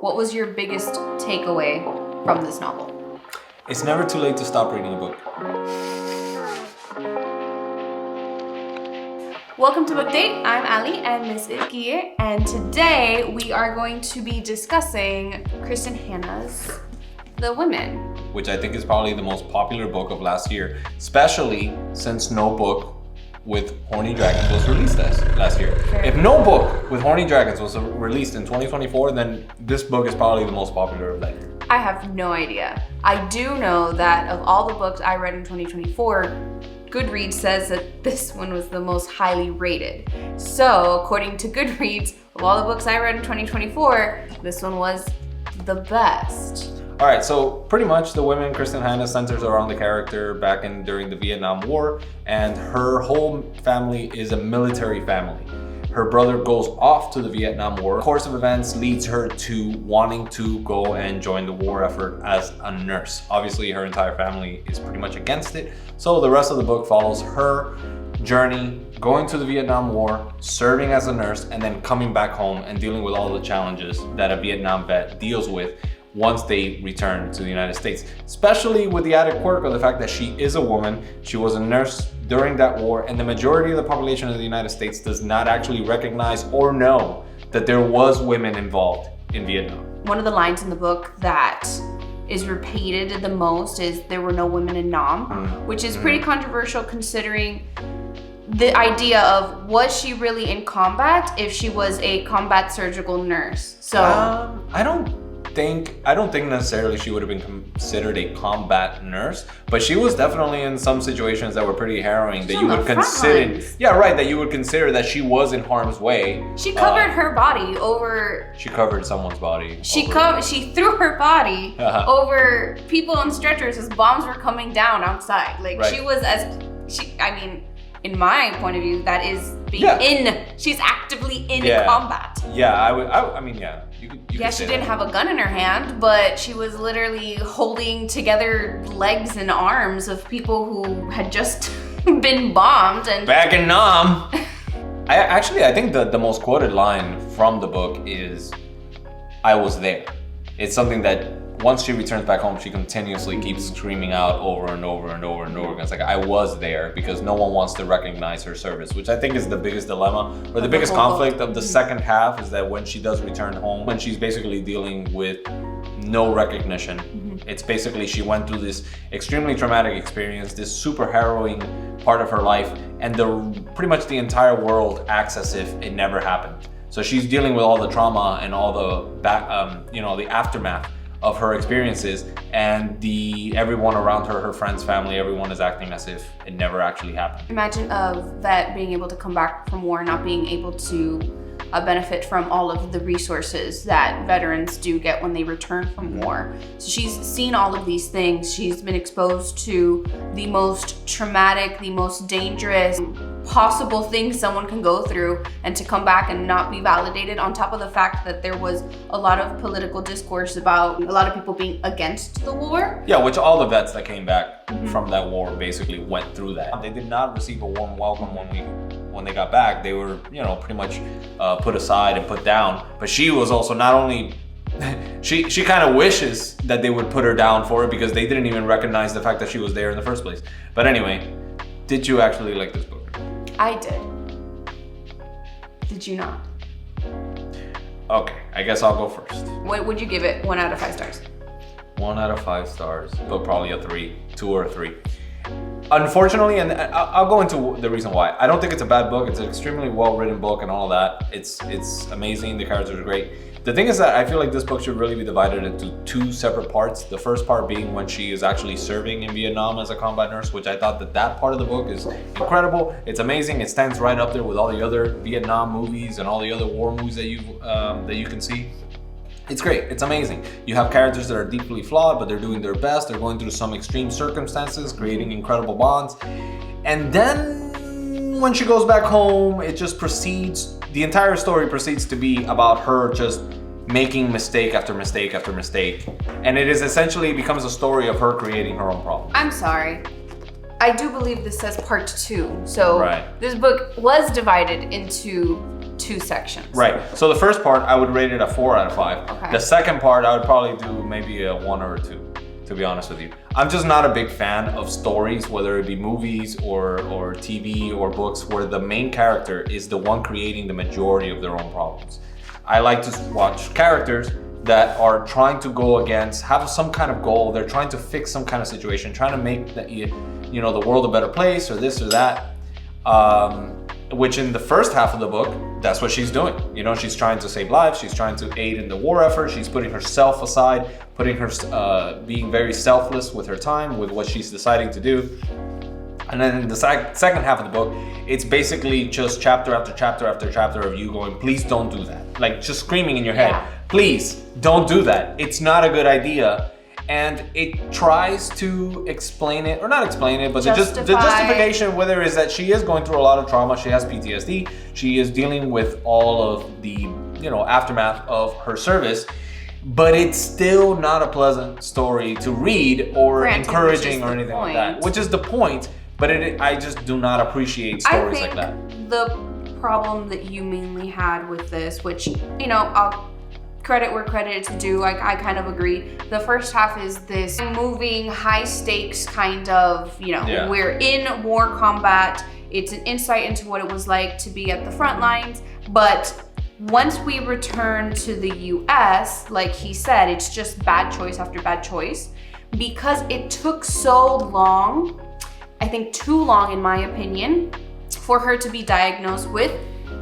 What was your biggest takeaway from this novel? It's never too late to stop reading a book. Welcome to Book Date. I'm Ali and Miss Ikir, and today we are going to be discussing Kristin Hannah's The Women. Which I think is probably the most popular book of last year, especially since no book with horny dragons was released last year. Fair. If no book with horny dragons was released in 2024, then this book is probably the most popular of that year. I have no idea. I do know that of all the books I read in 2024, Goodreads says that this one was the most highly rated. So, according to Goodreads, of all the books I read in 2024, this one was the best. All right, so pretty much The Women, Kristin Hannah centers around the character during the Vietnam War, and her whole family is a military family. Her brother goes off to the Vietnam War. The course of events leads her to wanting to go and join the war effort as a nurse. Obviously, her entire family is pretty much against it. So the rest of the book follows her journey, going to the Vietnam War, serving as a nurse, and then coming back home and dealing with all the challenges that a Vietnam vet deals with once they return to the United States, especially with the added quirk of the fact that she is a woman. She was a nurse during that war, and the majority of the population of the United States does not actually recognize or know that there was women involved in Vietnam. One of the lines in the book that is repeated the most is "there were no women in Nam," which is pretty controversial considering the idea of, was she really in combat if she was a combat surgical nurse? So I don't think necessarily she would have been considered a combat nurse, but she was definitely in some situations that were pretty harrowing that you would consider. Yeah, right. That you would consider that she was in harm's way. She covered her body over. She covered someone's body. She threw her body over people on stretchers as bombs were coming down outside. Like right. In my point of view, that is she's actively in combat. Yeah, she didn't have a gun in her hand, but she was literally holding together legs and arms of people who had just been bombed. And back in Nam. I think the most quoted line from the book is, "I was there." It's something that once she returns back home, she continuously keeps screaming out over and over and over and over again. It's like, I was there, because no one wants to recognize her service, which I think is the biggest dilemma, or the biggest conflict of the second half, is that when she does return home, when she's basically dealing with no recognition. It's basically, she went through this extremely traumatic experience, this super harrowing part of her life, and pretty much the entire world acts as if it never happened. So she's dealing with all the trauma and all the aftermath of her experiences, and everyone around her, her friends, family, everyone is acting as if it never actually happened. Imagine a vet being able to come back from war, not being able to benefit from all of the resources that veterans do get when they return from war. So she's seen all of these things. She's been exposed to the most traumatic, the most dangerous possible things someone can go through, and to come back and not be validated, on top of the fact that there was a lot of political discourse about a lot of people being against the war. Yeah, which all the vets that came back from that war basically went through that. They did not receive a warm welcome when they got back. They were, pretty much put aside and put down. But she was also not only she kind of wishes that they would put her down for it, because they didn't even recognize the fact that she was there in the first place. But anyway, did you actually like this book? I did. Did you not? Okay, I guess I'll go first. What would you give it 1 out of 5 stars? 1 out of 5 stars, but probably a 3, 2 or a 3. Unfortunately, and I'll go into the reason why. I don't think it's a bad book. It's an extremely well-written book and all of that. It's amazing. The characters are great. The thing is that I feel like this book should really be divided into 2 separate parts. The first part being when she is actually serving in Vietnam as a combat nurse, which I thought that part of the book is incredible. It's amazing. It stands right up there with all the other Vietnam movies and all the other war movies that you can see. It's great. It's amazing. You have characters that are deeply flawed, but they're doing their best. They're going through some extreme circumstances, creating incredible bonds. And then when she goes back home, it just proceeds. The entire story proceeds to be about her just making mistake after mistake after mistake. And it is essentially becomes a story of her creating her own problem. I'm sorry. I do believe this says part 2. So This book was divided into 2 sections. Right. So the first part, I would rate it a 4 out of 5. Okay. The second part, I would probably do maybe a 1 or a 2, to be honest with you. I'm just not a big fan of stories, whether it be movies or TV or books, where the main character is the one creating the majority of their own problems. I like to watch characters that are trying to go against, have some kind of goal. They're trying to fix some kind of situation, trying to make the world a better place or this or that. Which in the first half of the book, that's what she's doing. You know, she's trying to save lives. She's trying to aid in the war effort. She's putting herself aside, putting her, being very selfless with her time, with what she's deciding to do. And then in the second half of the book, it's basically just chapter after chapter after chapter of you going, please don't do that. Like just screaming in your head, please don't do that. It's not a good idea. And it tries to explain it, or not explain it, but the justification, whether is that she is going through a lot of trauma, she has PTSD, she is dealing with all of the, aftermath of her service, but it's still not a pleasant story to read or encouraging or anything like that, which is the point, but I just do not appreciate stories like that. The problem that you mainly had with this, which, I'll credit where credit is due, I kind of agree. The first half is this moving, high stakes kind of, we're in war combat. It's an insight into what it was like to be at the front lines. But once we return to the US, like he said, it's just bad choice after bad choice. Because it took so long, I think too long in my opinion, for her to be diagnosed with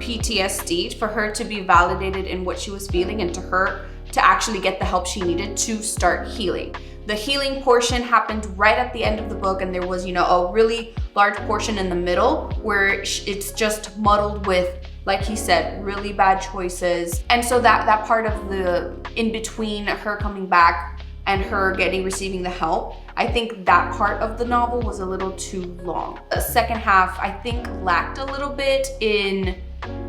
PTSD, for her to be validated in what she was feeling, and to her to actually get the help she needed to start healing. The healing portion happened right at the end of the book, and there was, a really large portion in the middle where it's just muddled with, like he said, really bad choices. And so that part of the in between her coming back and her receiving the help, I think that part of the novel was a little too long. The second half, I think, lacked a little bit in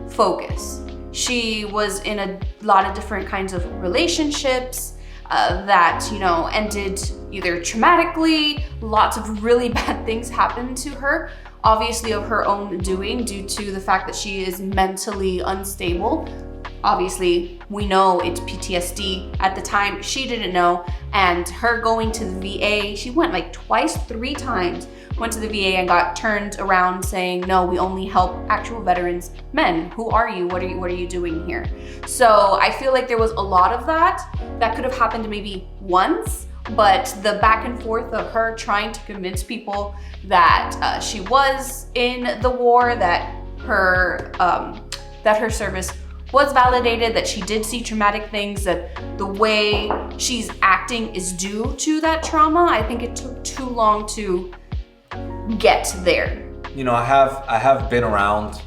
focus. She was in a lot of different kinds of relationships that, ended either traumatically, lots of really bad things happened to her, obviously of her own doing due to the fact that she is mentally unstable. Obviously, we know it's PTSD. At the time, she didn't know, and her going to the VA, she went like 3 times, went to the VA and got turned around saying, no, we only help actual veterans, men. Who are you? What are you doing here? So I feel like there was a lot of that could have happened maybe once, but the back and forth of her trying to convince people that she was in the war, that her service was validated, that she did see traumatic things, that the way she's acting is due to that trauma. I think it took too long to get there. I have been around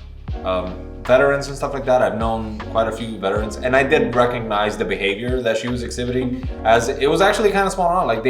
veterans and stuff like that. I've known quite a few veterans, and I did recognize the behavior that she was exhibiting, as it was actually kind of spot on. Like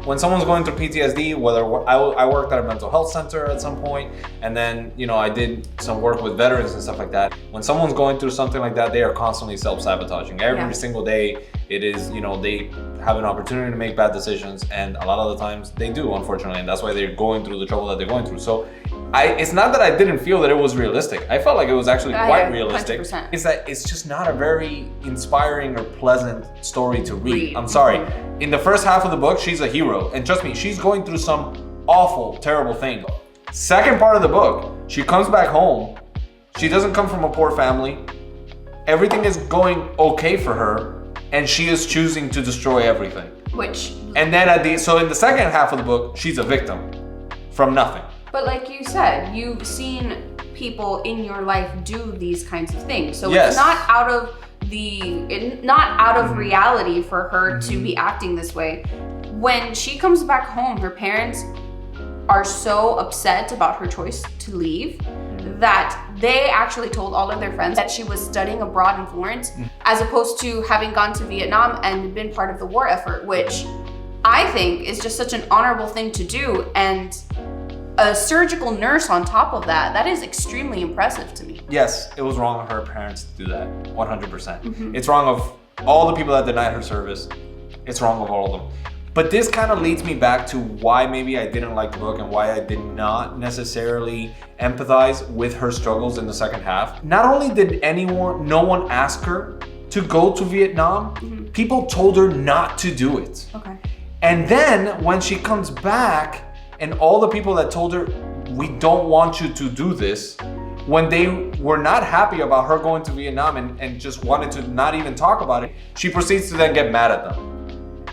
when someone's going through PTSD, whether I worked at a mental health center at some point, and then I did some work with veterans and stuff like that. When someone's going through something like that, they are constantly self-sabotaging. Every single day, it is they have an opportunity to make bad decisions, and a lot of the times they do, unfortunately, and that's why they're going through the trouble that they're going through. So it's not that I didn't feel that it was realistic. I felt like it was actually quite realistic. 100%. It's that it's just not a very inspiring or pleasant story to read. I'm sorry. In the first half of the book, she's a hero, and trust me, she's going through some awful, terrible thing. Second part of the book, she comes back home. She doesn't come from a poor family. Everything is going okay for her, and she is choosing to destroy everything. And then so in the second half of the book, she's a victim from nothing. But like you said, you've seen people in your life do these kinds of things. So it's not out of reality for her to be acting this way. When she comes back home, her parents are so upset about her choice to leave that they actually told all of their friends that she was studying abroad in Florence, as opposed to having gone to Vietnam and been part of the war effort, which I think is just such an honorable thing to do. And a surgical nurse on top of that is extremely impressive to me. Yes, it was wrong of her parents to do that, 100%. It's wrong of all the people that denied her service. It's wrong of all of them. But this kind of leads me back to why maybe I didn't like the book and why I did not necessarily empathize with her struggles in the second half. Not only did no one ask her to go to Vietnam, people told her not to do it. Okay. And then when she comes back and all the people that told her, we don't want you to do this, when they were not happy about her going to Vietnam and just wanted to not even talk about it, she proceeds to then get mad at them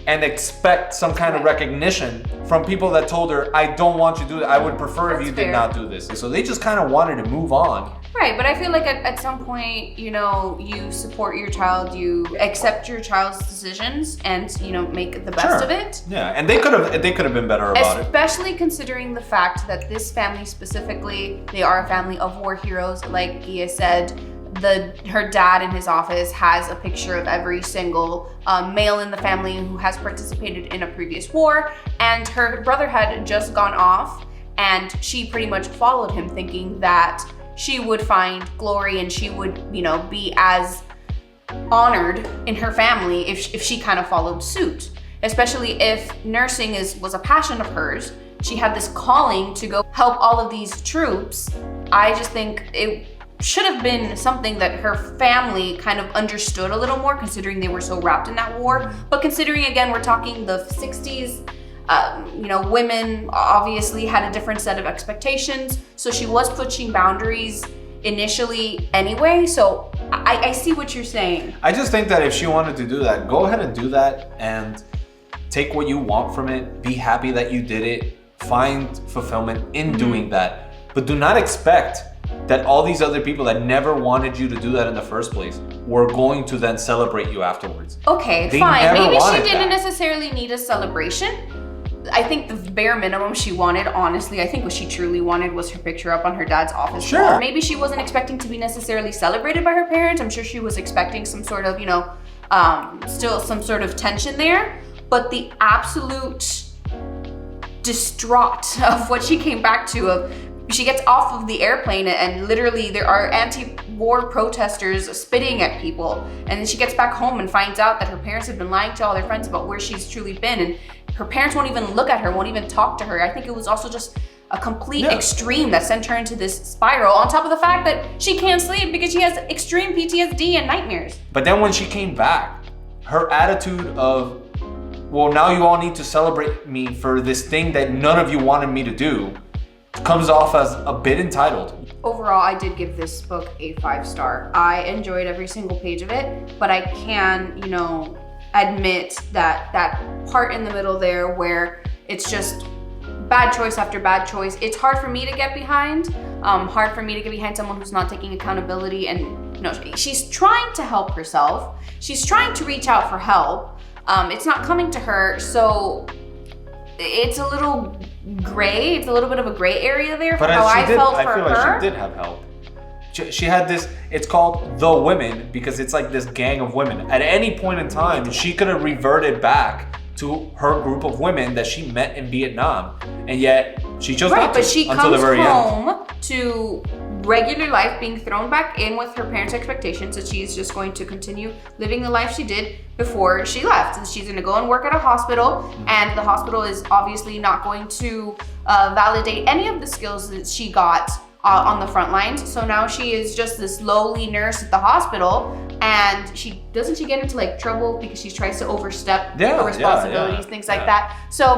and expect some kind of recognition from people that told her, I don't want you to do that. I would prefer if you did not do this. So they just kind of wanted to move on. Right, but I feel like at some point, you know, you support your child, you accept your child's decisions, and you know, make the best of it. Yeah, and they could have been better about it. Especially considering the fact that this family specifically, they are a family of war heroes. Like Gia said, her dad in his office has a picture of every single male in the family who has participated in a previous war, and her brother had just gone off, and she pretty much followed him, thinking that she would find glory and she would, you know, be as honored in her family if she kind of followed suit. Especially if nursing was a passion of hers. She had this calling to go help all of these troops. I just think it should have been something that her family kind of understood a little more, considering they were so wrapped in that war. But considering, again, we're talking the 60s, you know, women obviously had a different set of expectations. So she was pushing boundaries initially anyway. So I see what you're saying. I just think that if she wanted to do that, go ahead and do that and take what you want from it. Be happy that you did it. Find fulfillment in doing that. But do not expect that all these other people that never wanted you to do that in the first place were going to then celebrate you afterwards. Okay, fine. Maybe she didn't necessarily need a celebration. I think the bare minimum she wanted, honestly, I think what she truly wanted was her picture up on her dad's office wall. Maybe she wasn't expecting to be necessarily celebrated by her parents. I'm sure she was expecting some sort of, you know, still some sort of tension there. But the absolute distraught of what she came back to, she gets off of the airplane and literally there are anti-war protesters spitting at people. And then she gets back home and finds out that her parents have been lying to all their friends about where she's truly been. And her parents won't even look at her, won't even talk to her. I think it was also just a complete extreme that sent her into this spiral, on top of the fact that she can't sleep because she has extreme PTSD and nightmares. But then when she came back, her attitude of, well, now you all need to celebrate me for this thing that none of you wanted me to do, comes off as a bit entitled. Overall, I did give this book a 5-star. I enjoyed every single page of it, but I can, you know, admit that that part in the middle there where it's just bad choice after bad choice, it's hard for me to get behind. Hard for me to get behind someone who's not taking accountability, and you know, she's trying to help herself. She's trying to reach out for help. It's not coming to her, so it's a little gray. It's a little bit of a gray area there for how I felt for her. I feel like she did have help. She had this, it's called The Women because it's like this gang of women. At any point in time, she could have reverted back to her group of women that she met in Vietnam. And yet, she chose not to but she until the very comes home end. to regular life, being thrown back in with her parents' expectations that she's just going to continue living the life she did before she left. And she's going to go and work at a hospital, and the hospital is obviously not going to validate any of the skills that she got on the front lines. So now she is just this lowly nurse at the hospital, and she get into like trouble because she tries to overstep her responsibilities, things like that. So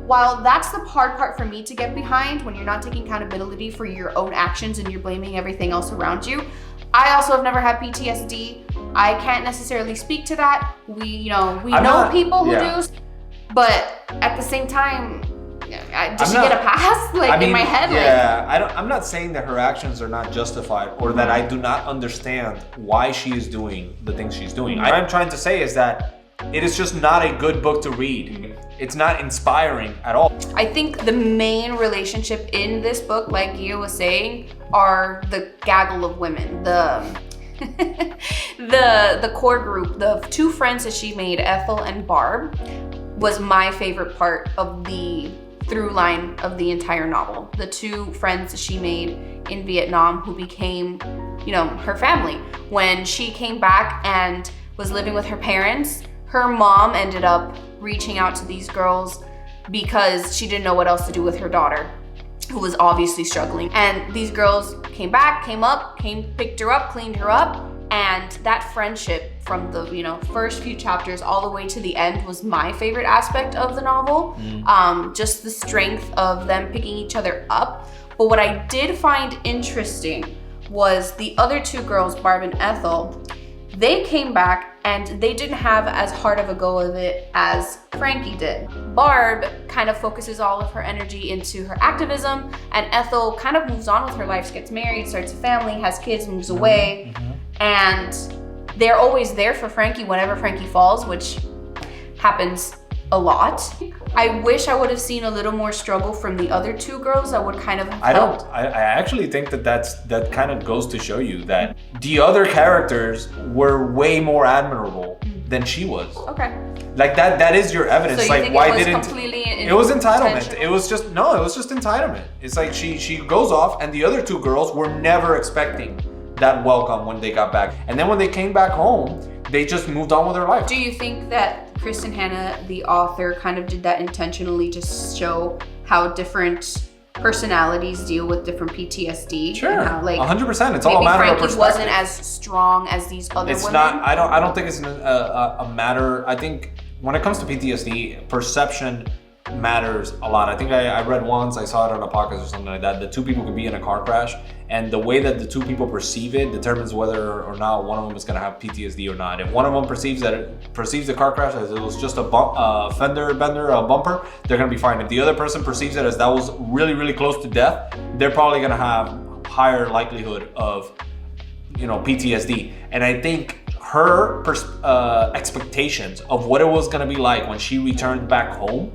while that's the hard part for me to get behind, when you're not taking accountability for your own actions and you're blaming everything else around you, I also have never had PTSD. I can't necessarily speak to that. We know people who do, but at the same time, does she get a pass? In my head? I'm not saying that her actions are not justified or that I do not understand why she is doing the things she's doing. What I'm trying to say is that it is just not a good book to read. It's not inspiring at all. I think the main relationship in this book, like Gia was saying, are the gaggle of women. The core group, the two friends that she made, Ethel and Barb, was my favorite part of the through line of the entire novel. The two friends that she made in Vietnam who became, her family. When she came back and was living with her parents, her mom ended up reaching out to these girls because she didn't know what else to do with her daughter, who was obviously struggling. And these girls came up, picked her up, cleaned her up. And that friendship from the first few chapters all the way to the end was my favorite aspect of the novel. Just the strength of them picking each other up. But what I did find interesting was the other two girls, Barb and Ethel. They came back and they didn't have as hard of a go of it as Frankie did. Barb kind of focuses all of her energy into her activism, and Ethel kind of moves on with her life, gets married, starts a family, has kids, moves away. And they're always there for Frankie whenever Frankie falls, which happens a lot. I wish I would have seen a little more struggle from the other two girls. I would kind of have helped. I actually think that kind of goes to show you that the other characters were way more admirable than she was. Okay. Like that is your evidence. So you like think why it was didn't completely it was entitlement. It was just entitlement. It's like she goes off and the other two girls were never expecting that welcome when they got back. And then when they came back home, they just moved on with their life. Do you think that Kristin Hannah, the author, kind of did that intentionally to show how different personalities deal with different PTSD? Sure, how, 100%. It's all a matter maybe of Frankie perspective. wasn't as strong as these other It's women? not. I don't think it's a matter. I think when it comes to PTSD, perception matters a lot. I think I read once, I saw it on a podcast or something like that, the two people could be in a car crash, and the way that the two people perceive it determines whether or not one of them is going to have PTSD or not. If one of them perceives the car crash as it was just a fender bender, a bumper, they're going to be fine. If the other person perceives it as that was really, really close to death, they're probably going to have higher likelihood of PTSD. And I think her expectations of what it was going to be like when she returned back home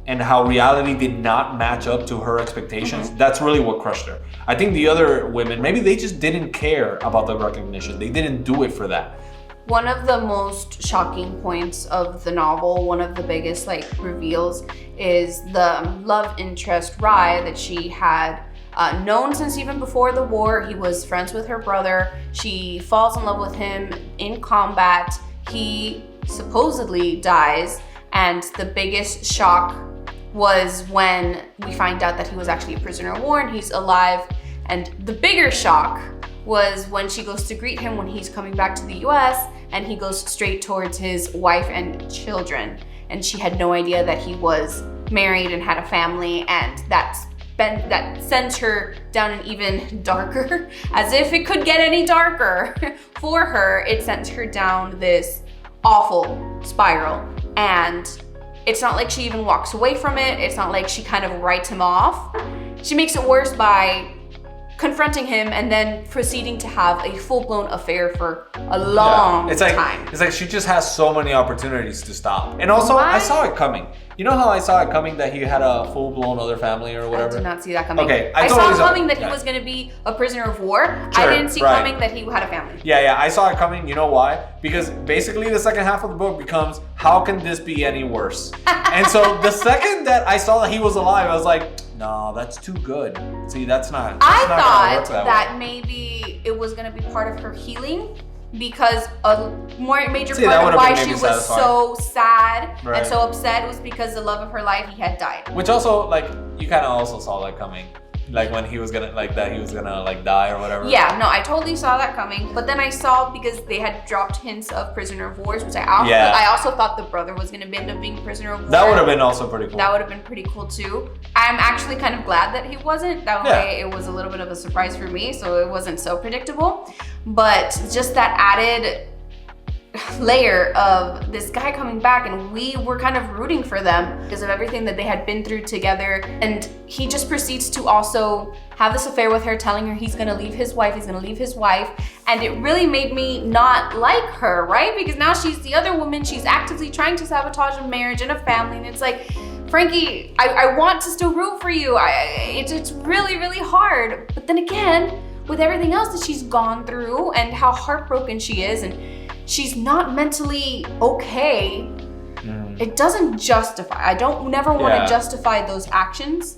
and how reality did not match up to her expectations, that's really what crushed her. I think the other women, maybe they just didn't care about the recognition. They didn't do it for that. One of the most shocking points of the novel, one of the biggest reveals, is the love interest, Rye, that she had known since even before the war. He was friends with her brother. She falls in love with him in combat. He supposedly dies, and the biggest shock was when we find out that he was actually a prisoner of war and he's alive. And the bigger shock was when she goes to greet him when he's coming back to the US, and he goes straight towards his wife and children. And she had no idea that he was married and had a family, and that sends her down an even darker, as if it could get any darker for her, it sends her down this awful spiral. And it's not like she even walks away from it. It's not like she kind of writes him off. She makes it worse by confronting him and then proceeding to have a full-blown affair for a long time. It's like she just has so many opportunities to stop. And also, I saw it coming. You know how I saw it coming that he had a full-blown other family or whatever? I did not see that coming. Okay, I saw coming that he was going to be a prisoner of war. Sure, I didn't see coming that he had a family. Yeah, I saw it coming. You know why? Because basically the second half of the book becomes, how can this be any worse? And so the second that I saw that he was alive, I was like, no, that's too good. See, that's not. I thought that maybe it was going to be part of her healing, because a more major part of why she was so sad and so upset was because the love of her life, he had died. Which also, you kind of also saw that coming. When he was gonna, he was gonna, die or whatever. Yeah, no, I totally saw that coming. But then I saw, because they had dropped hints of prisoner of wars, which I also thought the brother was gonna end up being prisoner of war. That would have been also pretty cool. That would have been pretty cool too. I'm actually kind of glad that he wasn't. That way it was a little bit of a surprise for me, so it wasn't so predictable. But just that added layer of this guy coming back, and we were kind of rooting for them because of everything that they had been through together, and he just proceeds to also have this affair with her, telling her he's gonna leave his wife, and it really made me not like her, right? Because now she's the other woman, she's actively trying to sabotage a marriage and a family, and it's like, Frankie, I want to still root for you. It's really, really hard. But then again, with everything else that she's gone through and how heartbroken she is, and she's not mentally okay, it doesn't justify. I don't never want to justify those actions,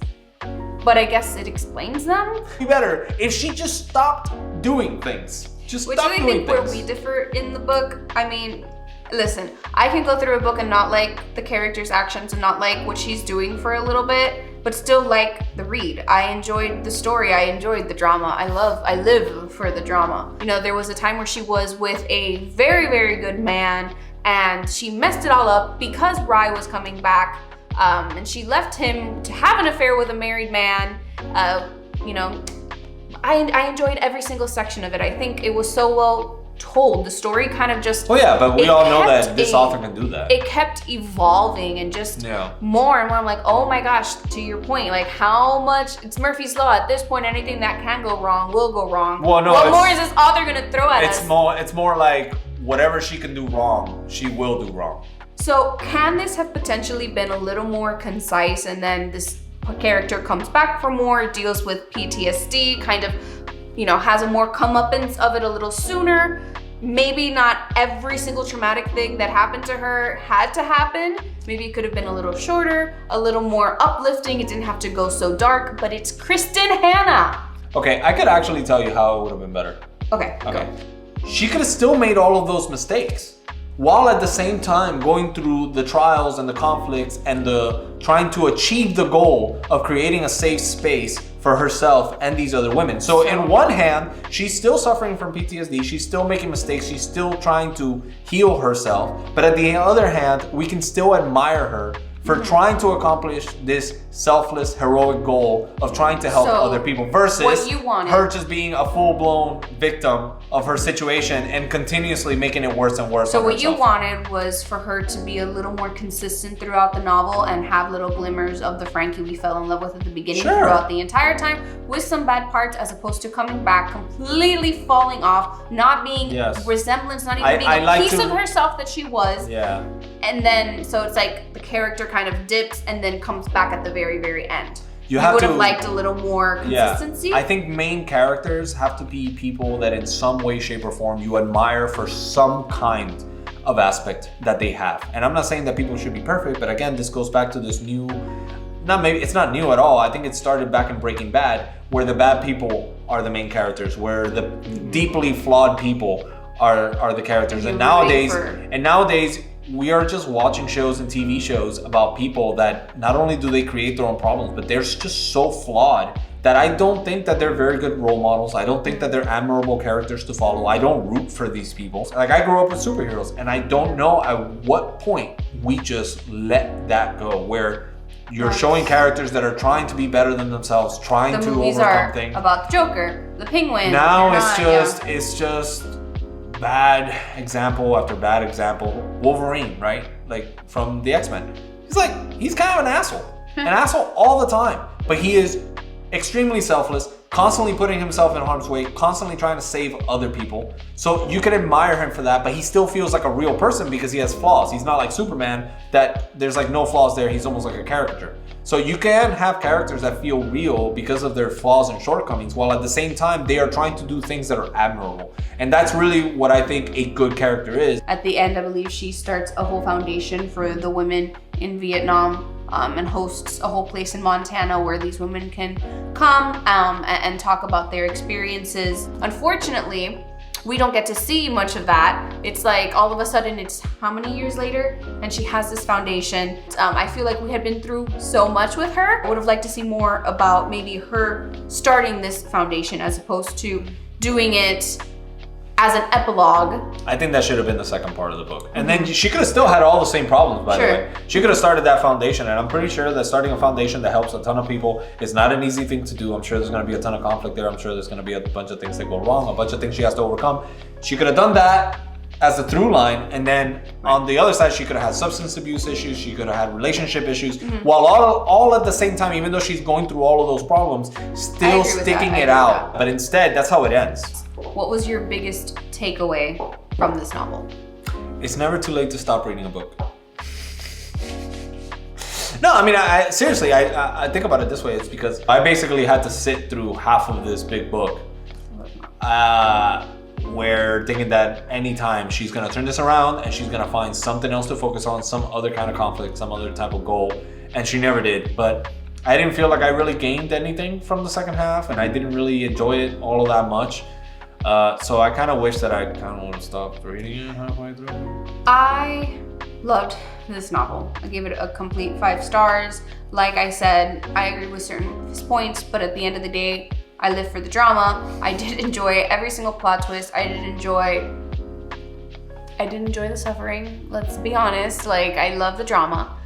but I guess it explains them. Be better if she just stopped doing things. Just Which stop I doing think where things. we differ in the book. I mean, listen, I can go through a book and not like the character's actions and not like what she's doing for a little bit, but still like the read. I enjoyed the story. I enjoyed the drama. I live for the drama. You know, there was a time where she was with a very, very good man and she messed it all up because Rye was coming back, and she left him to have an affair with a married man. You know, I enjoyed every single section of it. I think it was so well told. The story kind of just... Oh yeah, but we all know that this author can do that. It kept evolving and just more and more. I'm like, oh my gosh, to your point, like how much... It's Murphy's Law. At this point, anything that can go wrong will go wrong. Well, no, what more is this author going to throw at us? It's more like whatever she can do wrong, she will do wrong. So can this have potentially been a little more concise, and then this character comes back for more, deals with PTSD, kind of, you know, has a more comeuppance of it a little sooner? Maybe not every single traumatic thing that happened to her had to happen. Maybe it could have been a little shorter, a little more uplifting. It didn't have to go so dark, but it's Kristin Hannah. Okay, I could actually tell you how it would have been better. Okay. She could have still made all of those mistakes while at the same time going through the trials and the conflicts and the trying to achieve the goal of creating a safe space for herself and these other women. So in one hand, she's still suffering from PTSD, she's still making mistakes, she's still trying to heal herself, but at the other hand, we can still admire her for trying to accomplish this selfless, heroic goal of trying to help other people versus her just being a full-blown victim of her situation and continuously making it worse and worse. So what you wanted was for her to be a little more consistent throughout the novel and have little glimmers of the Frankie we fell in love with at the beginning throughout the entire time, with some bad parts, as opposed to coming back completely falling off, not being resemblance, not even being a piece of herself that she was. Yeah. And then, so it's like the character kind of dips and then comes back at the very, very end. You would have liked a little more consistency. Yeah. I think main characters have to be people that in some way, shape, or form you admire for some kind of aspect that they have. And I'm not saying that people should be perfect, but again, this goes back to this new, it's not new at all. I think it started back in Breaking Bad, where the bad people are the main characters, where the deeply flawed people are the characters. And nowadays, we are just watching shows and TV shows about people that not only do they create their own problems, but they're just so flawed that I don't think that they're very good role models. I don't think that they're admirable characters to follow. I don't root for these people. Like, I grew up with superheroes, and I don't know at what point we just let that go, where you're showing characters that are trying to be better than themselves, trying to overcome things. About the Joker, the Penguin. Now it's just bad example after bad example. Wolverine, right? Like from the X-Men. He's kind of an asshole. An asshole all the time. But he is extremely selfless, constantly putting himself in harm's way, constantly trying to save other people. So you can admire him for that, but he still feels like a real person because he has flaws. He's not like Superman that there's like no flaws there. He's almost like a caricature. So you can have characters that feel real because of their flaws and shortcomings, while at the same time, they are trying to do things that are admirable. And that's really what I think a good character is. At the end, I believe she starts a whole foundation for the women in Vietnam, and hosts a whole place in Montana where these women can come and talk about their experiences. Unfortunately, we don't get to see much of that. It's like all of a sudden it's how many years later and she has this foundation. I feel like we had been through so much with her. I would have liked to see more about maybe her starting this foundation as opposed to doing it as an epilogue. I think that should have been the second part of the book. And then she could have still had all the same problems, by the way. She could have started that foundation, and I'm pretty sure that starting a foundation that helps a ton of people is not an easy thing to do. I'm sure there's gonna be a ton of conflict there. I'm sure there's gonna be a bunch of things that go wrong, a bunch of things she has to overcome. She could have done that as the through line, and then on the other side, she could have had substance abuse issues, she could have had relationship issues, while all at the same time, even though she's going through all of those problems, still sticking it out. But instead, that's how it ends. What was your biggest takeaway from this novel? It's never too late to stop reading a book. No, I mean, I seriously, I think about it this way. It's because I basically had to sit through half of this big book, where thinking that anytime she's gonna turn this around and she's gonna find something else to focus on, some other kind of conflict, some other type of goal, and she never did. But I didn't feel like I really gained anything from the second half, and I didn't really enjoy it all of that much. So I kind of wish that I kind of want to stop reading it halfway through. I loved this novel. I gave it a complete 5 stars. Like I said, I agree with certain of his points, but at the end of the day, I live for the drama. I did enjoy every single plot twist. I did enjoy the suffering, let's be honest. Like, I love the drama.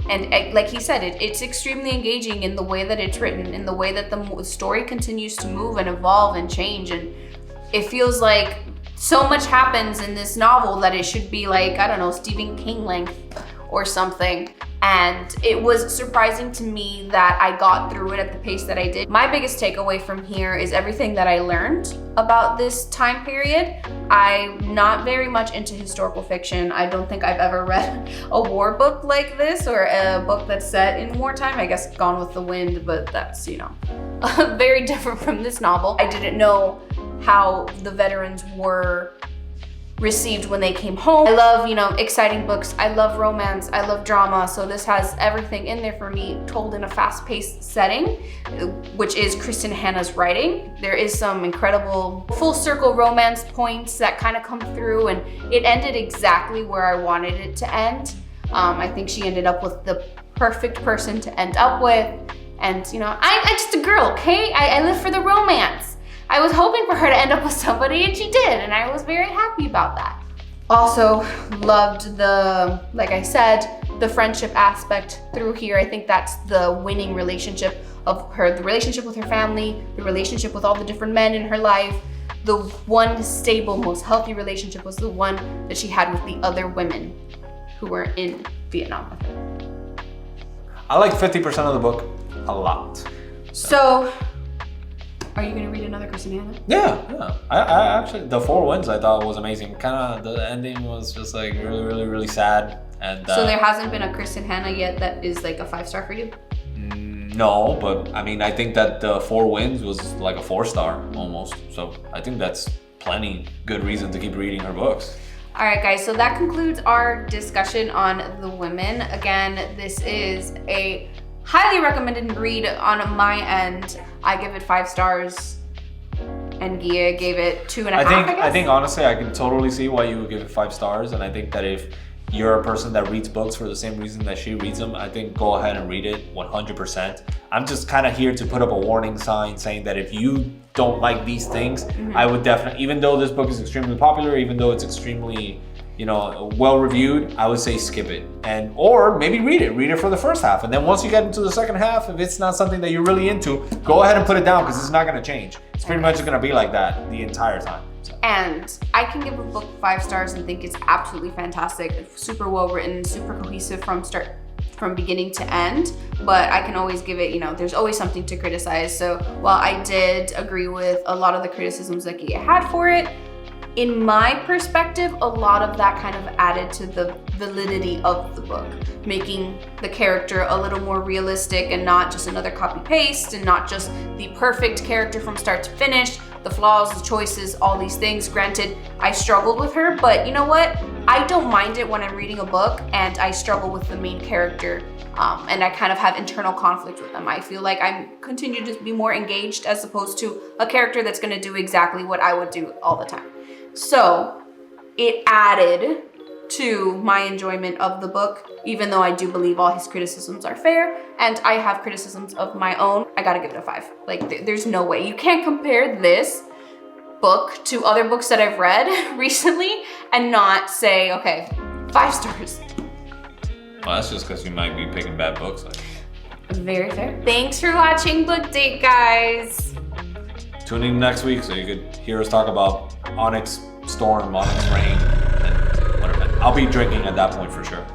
And like he said, it's extremely engaging in the way that it's written, in the way that the story continues to move and evolve and change. And it feels like so much happens in this novel that it should be like, I don't know, Stephen King length or something. And it was surprising to me that I got through it at the pace that I did. My biggest takeaway from here is everything that I learned about this time period. I'm not very much into historical fiction. I don't think I've ever read a war book like this, or a book that's set in wartime. I guess Gone with the Wind, but that's, you know, very different from this novel. I didn't know how the veterans were received when they came home. I love, you know, exciting books. I love romance. I love drama. So this has everything in there for me, told in a fast-paced setting, which is Kristin Hannah's writing. There is some incredible full circle romance points that kind of come through, and it ended exactly where I wanted it to end. I think she ended up with the perfect person to end up with. And, you know, I'm just a girl, okay? I live for the romance. I was hoping for her to end up with somebody, and she did, and I was very happy about that. Also loved the, like I said, the friendship aspect through here. I think that's the winning relationship of her, the relationship with her family, the relationship with all the different men in her life. The one stable, most healthy relationship was the one that she had with the other women who were in Vietnam with her. I like 50% of the book a lot. So are you gonna read another Kristin Hannah? Yeah. I actually, the 4 Winds I thought was amazing. Kind of, the ending was just like really sad. And so there hasn't been a Kristin Hannah yet that is like a 5-star for you? No, but I mean, I think that the 4 Winds was like a 4-star almost. So I think that's plenty good reason to keep reading her books. All right, guys, so that concludes our discussion on The Women. Again, this is a highly recommended read on my end. I give it 5 stars, and Gia gave it 2.5. I think honestly, I can totally see why you would give it 5 stars, and I think that if you're a person that reads books for the same reason that she reads them, I think go ahead and read it 100%. I'm just kind of here to put up a warning sign saying that if you don't like these things, I would definitely, even though this book is extremely popular, even though it's extremely, you know, well reviewed, I would say skip it, and or maybe read it for the first half, and then once you get into the second half, if it's not something that you're really into, go ahead and put it down, because it's not going to change. It's pretty much going to be like that the entire time. So. And I can give a book 5 stars and think it's absolutely fantastic. It's super well written, super cohesive from beginning to end, but I can always give it, you know, there's always something to criticize. So while I did agree with a lot of the criticisms that Gia had for it, in my perspective, a lot of that kind of added to the validity of the book, making the character a little more realistic and not just another copy-paste, and not just the perfect character from start to finish, the flaws, the choices, all these things. Granted, I struggled with her, but you know what? I don't mind it when I'm reading a book and I struggle with the main character, and I kind of have internal conflict with them. I feel like I continue to be more engaged as opposed to a character that's gonna do exactly what I would do all the time. So it added to my enjoyment of the book, even though I do believe all his criticisms are fair, and I have criticisms of my own. I gotta give it a 5. Like, there's no way. You can't compare this book to other books that I've read recently and not say, okay, 5 stars. Well, that's just because you might be picking bad books. Very fair. Thanks for watching Book Date, guys. Tune in next week so you could hear us talk about Onyx Storm, Onyx Rain, and whatever. I'll be drinking at that point for sure.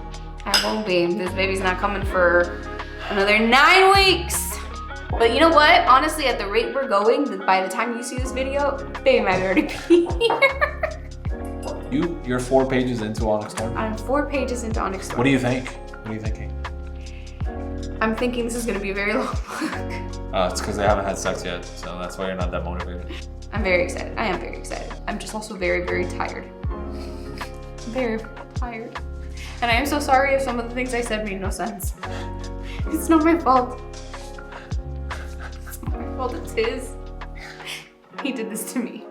I won't be. This baby's not coming for another 9 weeks. But you know what? Honestly, at the rate we're going, by the time you see this video, baby might already be here. You're 4 pages into Onyx Storm? I'm 4 pages into Onyx Storm. What do you think? What are you thinking? I'm thinking this is gonna be a very long book. It's because they haven't had sex yet, so that's why you're not that motivated. I'm very excited. I am very excited. I'm just also very tired. Very tired. And I am so sorry if some of the things I said made no sense. It's not my fault. It's not my fault, it's his. He did this to me.